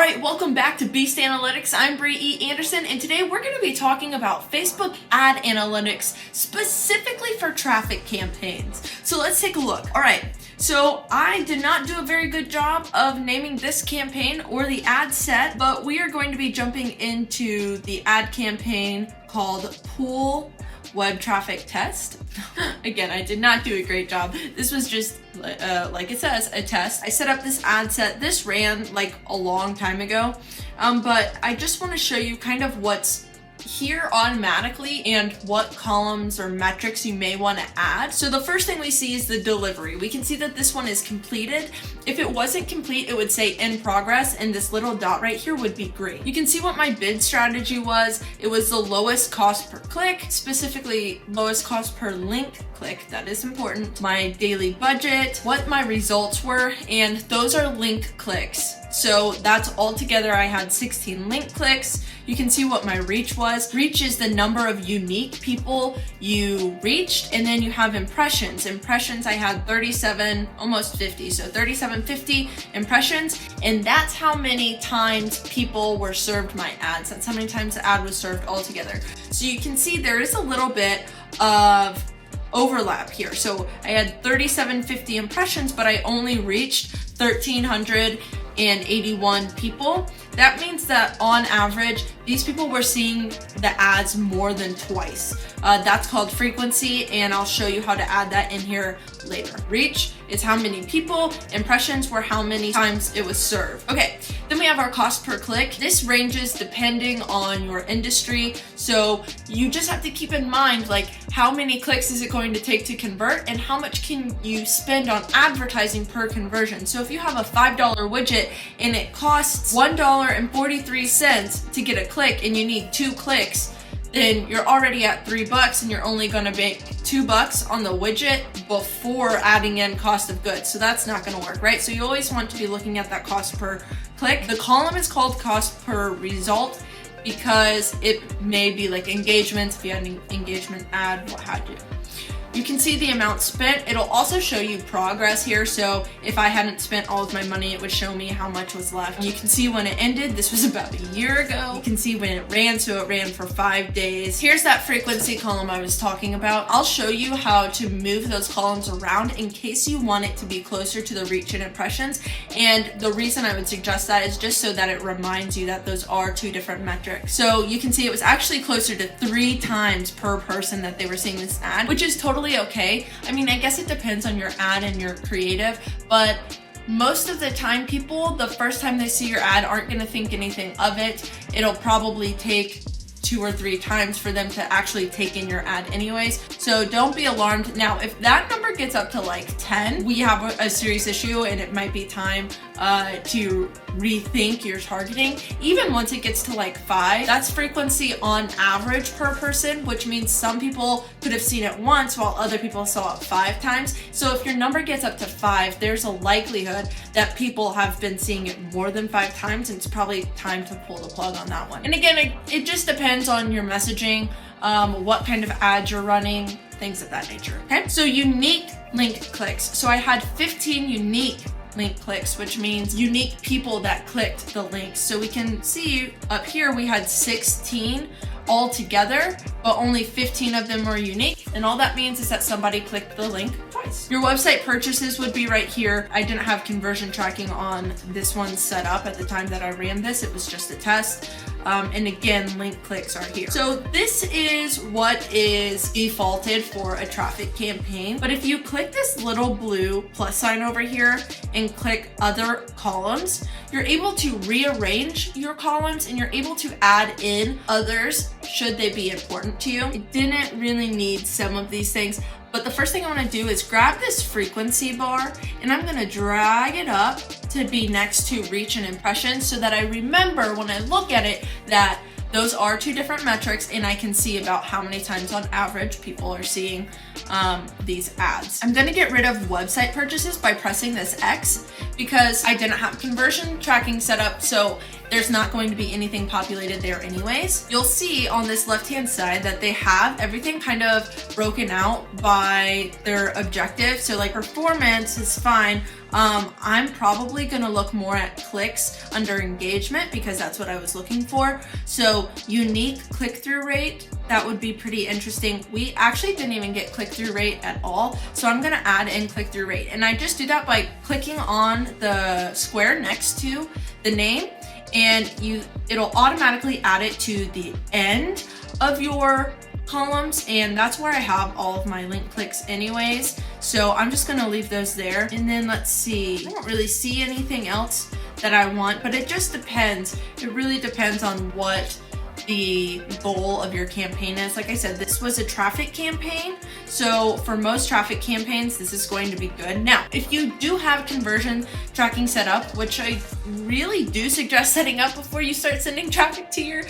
Alright, welcome back to Beast Analytics. I'm Brie E Anderson, and today we're going to be talking about Facebook ad analytics specifically for traffic campaigns. So let's take a look. Alright, so I did not do a very good job of naming this campaign or the ad set, but we are going to be jumping into the ad campaign called Pool Web Traffic Test. Again, I did not do a great job. This was just, like it says, a test. I set up this ad set. This ran like a long time ago, but I just want to show you kind of what's here automatically and what columns or metrics you may want to add. So the first thing we see is the delivery. We can see that this one is completed. If it wasn't complete, it would say in progress, and this little dot right here would be green. You can see what my bid strategy was. It was the lowest cost per click, specifically lowest cost per link click. That is important. My daily budget, what my results were, and those are link clicks. So that's all together. I had 16 link clicks. You can see what my reach was. Reach is the number of unique people you reached, and then you have impressions. Impressions, I had 37, almost 50, so 3750 impressions, and that's how many times people were served my ads. That's how many times the ad was served altogether. So you can see there is a little bit of overlap here. So I had 3750 impressions, but I only reached 1,381 people. That means that on average, these people were seeing the ads more than twice. That's called frequency, and I'll show you how to add that in here later. Reach is how many people, impressions were how many times it was served. Okay, then we have our cost per click. This ranges depending on your industry, so you just have to keep in mind like how many clicks is it going to take to convert and how much can you spend on advertising per conversion. So if you have a $5 widget and it costs $1.43 to get a click and you need 2 clicks, then you're already at $3 and you're only going to make $2 on the widget before adding in cost of goods. So that's not going to work, right? So you always want to be looking at that cost per click. The column is called cost per result because it may be like engagements, if you had an engagement ad, what have you. You can see the amount spent. It'll also show you progress here. So if I hadn't spent all of my money, it would show me how much was left. You can see when it ended. This was about a year ago. You can see when it ran. So it ran for 5 days. Here's that frequency column I was talking about. I'll show you how to move those columns around in case you want it to be closer to the reach and impressions. And the reason I would suggest that is just so that it reminds you that those are 2 different metrics. So you can see it was actually closer to 3 times per person that they were seeing this ad, which is totally okay. I mean, I guess it depends on your ad and your creative, but most of the time people, the first time they see your ad, aren't going to think anything of it. It'll probably take 2 or 3 times for them to actually take in your ad anyways. So don't be alarmed. Now, if that number gets up to like 10, we have a serious issue and it might be time to rethink your targeting. Even once it gets to like 5, that's frequency on average per person, which means some people could have seen it once while other people saw it 5 times. So if your number gets up to 5, there's a likelihood that people have been seeing it more than 5 times, and it's probably time to pull the plug on that one. And again, it just depends on your messaging, what kind of ads you're running, things of that nature. Okay, so unique link clicks. So I had 15 unique link clicks, which means unique people that clicked the links. So we can see up here we had 16 all together, but only 15 of them were unique. And all that means is that somebody clicked the link twice. Your website purchases would be right here. I didn't have conversion tracking on this one set up at the time that I ran this. It was just a test. And again, link clicks are here. So this is what is defaulted for a traffic campaign. But if you click this little blue plus sign over here and click other columns, you're able to rearrange your columns and you're able to add in others should they be important to you. It didn't really need some of these things, but the first thing I want to do is grab this frequency bar and I'm going to drag it up to be next to reach and impressions so that I remember when I look at it that those are 2 different metrics and I can see about how many times on average people are seeing these ads. I'm going to get rid of website purchases by pressing this X because I didn't have conversion tracking set up, so there's not going to be anything populated there anyways. You'll see on this left-hand side that they have everything kind of broken out by their objective. So like performance is fine. I'm probably gonna look more at clicks under engagement because that's what I was looking for. So unique click-through rate, that would be pretty interesting. We actually didn't even get click-through rate at all. So I'm gonna add in click-through rate. And I just do that by clicking on the square next to the name, and it'll automatically add it to the end of your columns, and that's where I have all of my link clicks anyways. So I'm just gonna leave those there. And then let's see, I don't really see anything else that I want, but it just depends. It really depends on what the goal of your campaign is. Like I said, this was a traffic campaign. So for most traffic campaigns, this is going to be good. Now, if you do have conversion tracking set up, which I really do suggest setting up before you start sending traffic to your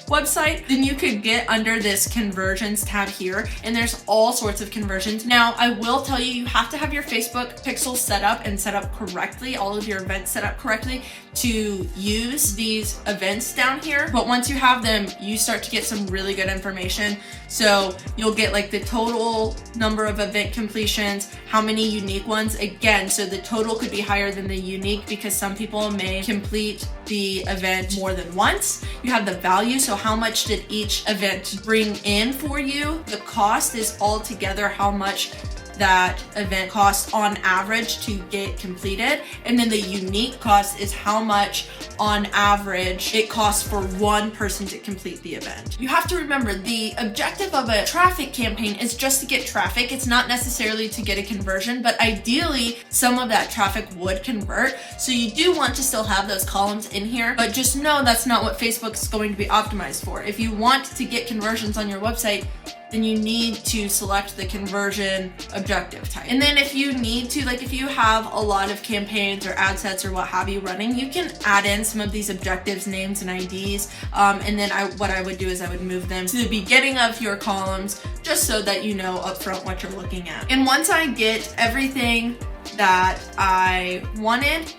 website, then you could get under this conversions tab here, and there's all sorts of conversions. Now, I will tell you, you have to have your Facebook pixel set up and set up correctly, all of your events set up correctly to use these events down here. But once you have them, you start to get some really good information. So you'll get like the total number of event completions, how many unique ones. Again, so the total could be higher than the unique because some people may complete the event more than once. You have the value, so how much did each event bring in for you? The cost is all together how much that event costs on average to get completed. And then the unique cost is how much on average it costs for one person to complete the event. You have to remember the objective of a traffic campaign is just to get traffic. It's not necessarily to get a conversion, but ideally some of that traffic would convert. So you do want to still have those columns in here, but just know that's not what Facebook's going to be optimized for. If you want to get conversions on your website, then you need to select the conversion objective type. And then if you need to, like if you have a lot of campaigns or ad sets or what have you running, you can add in some of these objectives, names and IDs. And then what I would do is I would move them to the beginning of your columns just so that you know upfront what you're looking at. And once I get everything that I wanted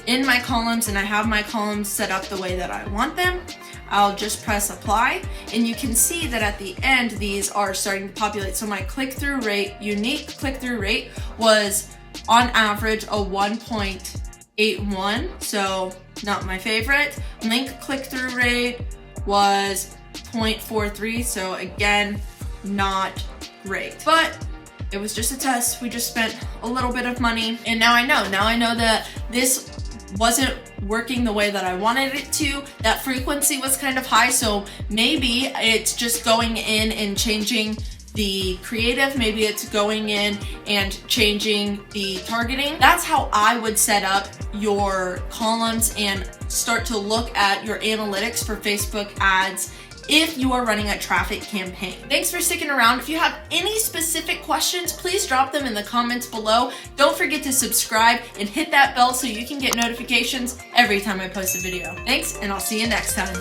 in my columns and I have my columns set up the way that I want them, I'll just press apply, and you can see that at the end these are starting to populate. So my click-through rate, unique click-through rate, was on average a 1.81, so not my favorite. Link click-through rate was 0.43, so again, not great. But it was just a test. We just spent a little bit of money, and now I know that this wasn't working the way that I wanted it to. That frequency was kind of high, so maybe it's just going in and changing the creative, maybe it's going in and changing the targeting. That's how I would set up your columns and start to look at your analytics for Facebook ads if you are running a traffic campaign. Thanks for sticking around. If you have any specific questions, please drop them in the comments below. Don't forget to subscribe and hit that bell so you can get notifications every time I post a video. Thanks, and I'll see you next time.